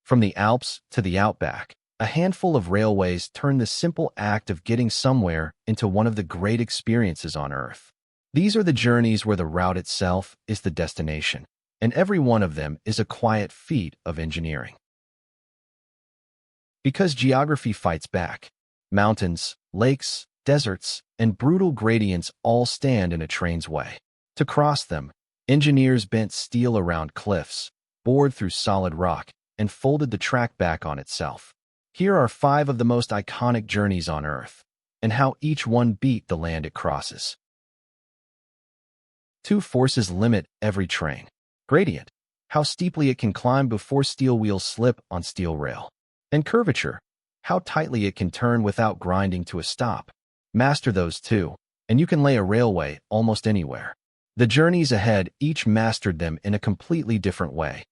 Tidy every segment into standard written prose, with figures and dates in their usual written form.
From the Alps to the outback, a handful of railways turn the simple act of getting somewhere into one of the great experiences on Earth. These are the journeys where the route itself is the destination, and every one of them is a quiet feat of engineering. Because geography fights back, mountains, lakes, deserts, and brutal gradients all stand in a train's way. To cross them, engineers bent steel around cliffs, bored through solid rock, and folded the track back on itself. Here are 5 of the most iconic journeys on Earth, and how each one beat the land it crosses. 2 forces limit every train. Gradient, how steeply it can climb before steel wheels slip on steel rail. And curvature, how tightly it can turn without grinding to a stop. Master those 2, and you can lay a railway almost anywhere. The journeys ahead each mastered them in a completely different way.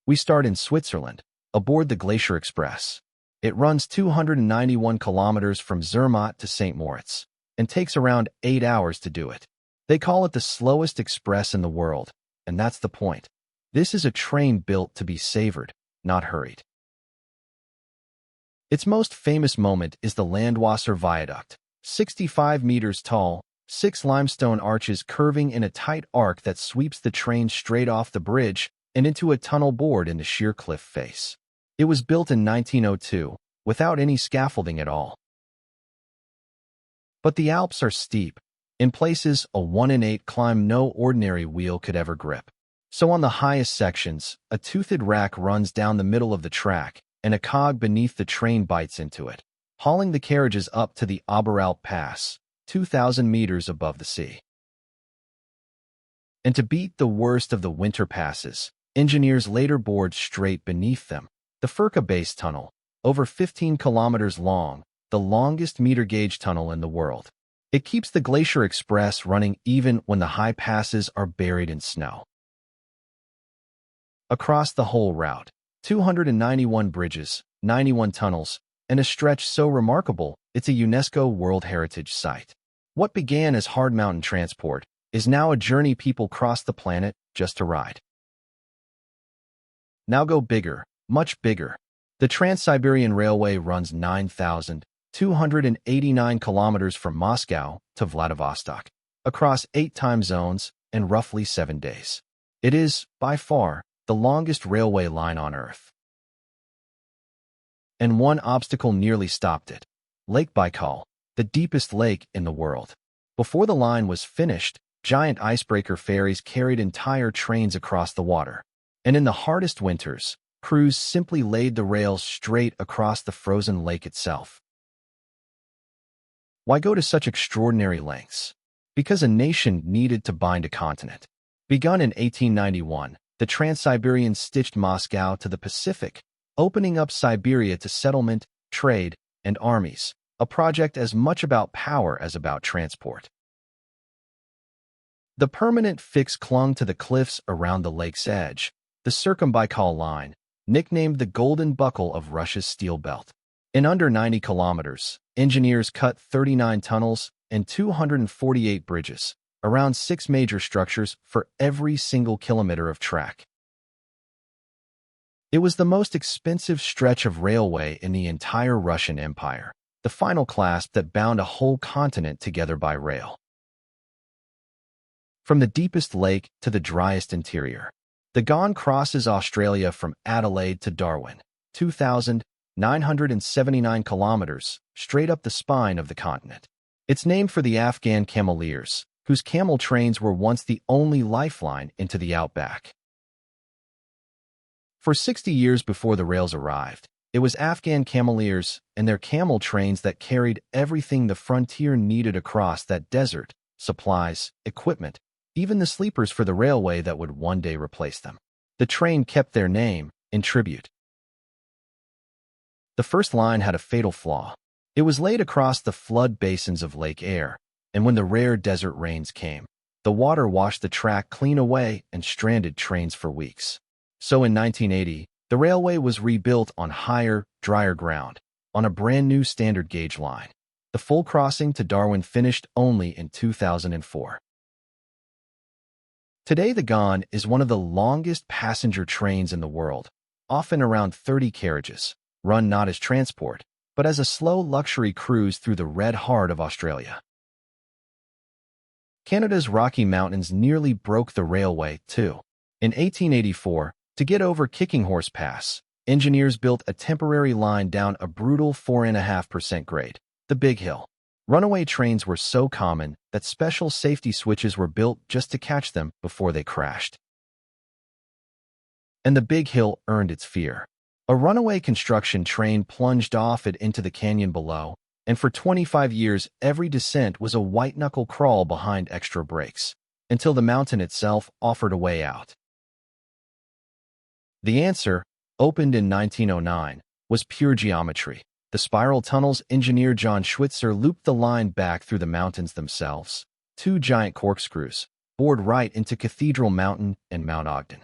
We start in Switzerland, aboard the Glacier Express. It runs 291 kilometers from Zermatt to St. Moritz, and takes around 8 hours to do it. They call it the slowest express in the world, and that's the point. This is a train built to be savored, not hurried. Its most famous moment is the Landwasser Viaduct, 65 meters tall, 6 limestone arches curving in a tight arc that sweeps the train straight off the bridge and into a tunnel bored in the sheer cliff face. It was built in 1902, without any scaffolding at all. But the Alps are steep. In places, a 1 in 8 climb no ordinary wheel could ever grip. So on the highest sections, a toothed rack runs down the middle of the track, and a cog beneath the train bites into it, hauling the carriages up to the Oberalp Pass, 2,000 meters above the sea. And to beat the worst of the winter passes, engineers later bored straight beneath them. The Furka Base Tunnel, over 15 kilometers long, the longest meter-gauge tunnel in the world. It keeps the Glacier Express running even when the high passes are buried in snow. Across the whole route, 291 bridges, 91 tunnels, and a stretch so remarkable it's a UNESCO World Heritage Site. What began as hard mountain transport is now a journey people cross the planet just to ride. Now go bigger, much bigger. The Trans-Siberian Railway runs 9,289 kilometers from Moscow to Vladivostok, across 8 time zones and roughly 7 days. It is, by far, the longest railway line on Earth. And one obstacle nearly stopped it: Lake Baikal, the deepest lake in the world. Before the line was finished, giant icebreaker ferries carried entire trains across the water. And in the hardest winters, crews simply laid the rails straight across the frozen lake itself. Why go to such extraordinary lengths? Because a nation needed to bind a continent. Begun in 1891, the Trans-Siberian stitched Moscow to the Pacific, opening up Siberia to settlement, trade, and armies, a project as much about power as about transport. The permanent fix clung to the cliffs around the lake's edge, the Circumbaikal Line, nicknamed the Golden Buckle of Russia's steel belt. In under 90 kilometers, engineers cut 39 tunnels and 248 bridges, around 6 major structures for every single kilometer of track. It was the most expensive stretch of railway in the entire Russian Empire, the final clasp that bound a whole continent together by rail. From the deepest lake to the driest interior, the Don crosses Australia from Adelaide to Darwin, 2,979 kilometers, straight up the spine of the continent. It's named for the Afghan cameleers, whose camel trains were once the only lifeline into the outback. For 60 years before the rails arrived, it was Afghan cameleers and their camel trains that carried everything the frontier needed across that desert: supplies, equipment, even the sleepers for the railway that would one day replace them. The train kept their name in tribute. The first line had a fatal flaw. It was laid across the flood basins of Lake Eyre, and when the rare desert rains came, the water washed the track clean away and stranded trains for weeks. So in 1980, the railway was rebuilt on higher, drier ground, on a brand new standard gauge line. The full crossing to Darwin finished only in 2004. Today, the Don is one of the longest passenger trains in the world, often around 30 carriages, run not as transport, but as a slow luxury cruise through the red heart of Australia. Canada's Rocky Mountains nearly broke the railway, too. In 1884, to get over Kicking Horse Pass, engineers built a temporary line down a brutal 4.5% grade, the Big Hill. Runaway trains were so common that special safety switches were built just to catch them before they crashed. And the Big Hill earned its fear. A runaway construction train plunged off it into the canyon below, and for 25 years every descent was a white-knuckle crawl behind extra brakes, until the mountain itself offered a way out. The answer, opened in 1909, was pure geometry. The spiral tunnels engineer John Schwitzer looped the line back through the mountains themselves, two giant corkscrews, bored right into Cathedral Mountain and Mount Ogden.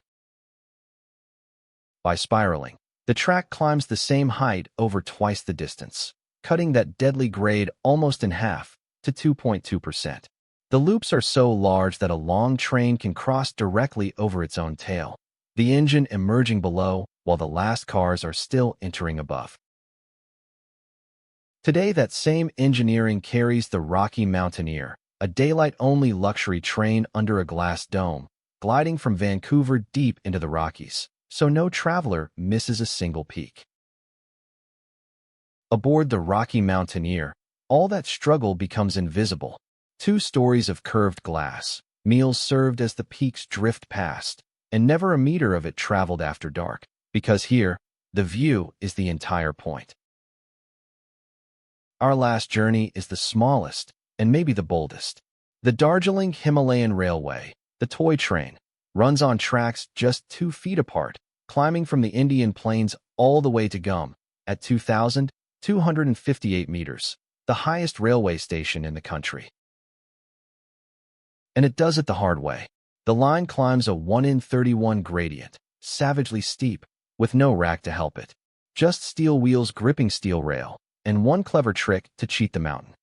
By spiraling, the track climbs the same height over twice the distance, cutting that deadly grade almost in half to 2.2%. The loops are so large that a long train can cross directly over its own tail, the engine emerging below while the last cars are still entering above. Today, that same engineering carries the Rocky Mountaineer, a daylight-only luxury train under a glass dome, gliding from Vancouver deep into the Rockies, so no traveler misses a single peak. Aboard the Rocky Mountaineer, all that struggle becomes invisible. 2 stories of curved glass, meals served as the peaks drift past, and never a meter of it traveled after dark, because here, the view is the entire point. Our last journey is the smallest, and maybe the boldest. The Darjeeling Himalayan Railway, the toy train, runs on tracks just 2 feet apart, climbing from the Indian Plains all the way to Gum, at 2,258 meters, the highest railway station in the country. And it does it the hard way. The line climbs a 1 in 31 gradient, savagely steep, with no rack to help it. Just steel wheels gripping steel rail, and one clever trick to cheat the mountain.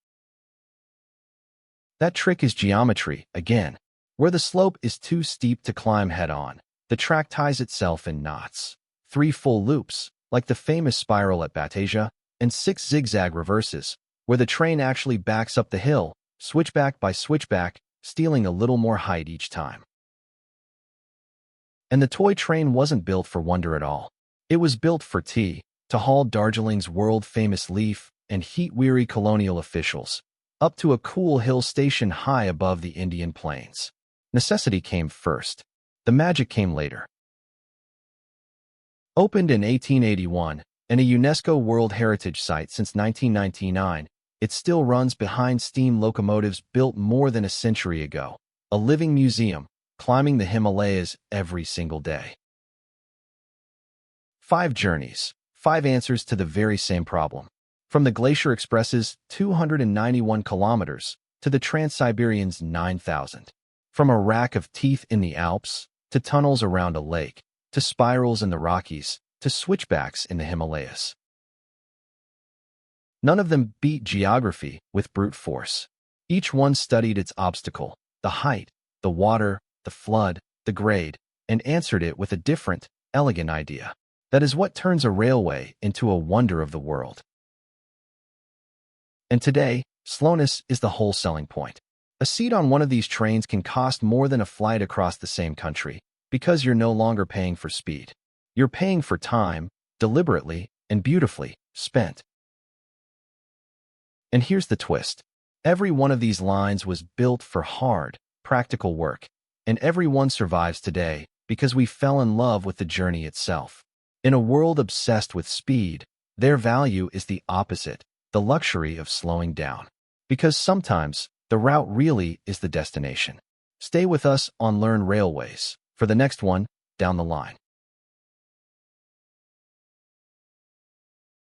That trick is geometry, again. Where the slope is too steep to climb head-on, the track ties itself in knots. 3 full loops, like the famous spiral at Batasia, and 6 zigzag reverses, where the train actually backs up the hill, switchback by switchback, stealing a little more height each time. And the toy train wasn't built for wonder at all. It was built for tea, to haul Darjeeling's world-famous leaf and heat-weary colonial officials up to a cool hill station high above the Indian Plains. Necessity came first. The magic came later. Opened in 1881 and a UNESCO World Heritage Site since 1999, it still runs behind steam locomotives built more than a century ago, a living museum, climbing the Himalayas every single day. 5 journeys, 5 answers to the very same problem. From the Glacier Express's 291 kilometers to the Trans-Siberian's 9,000. From a rack of teeth in the Alps, to tunnels around a lake, to spirals in the Rockies, to switchbacks in the Himalayas. None of them beat geography with brute force. Each one studied its obstacle, the height, the water, the flood, the grade, and answered it with a different, elegant idea. That is what turns a railway into a wonder of the world. And today, slowness is the whole selling point. A seat on one of these trains can cost more than a flight across the same country, because you're no longer paying for speed. You're paying for time, deliberately and beautifully spent. And here's the twist. Every one of these lines was built for hard, practical work, and every one survives today because we fell in love with the journey itself. In a world obsessed with speed, their value is the opposite, the luxury of slowing down. Because sometimes, the route really is the destination. Stay with us on Learn Railways for the next one down the line.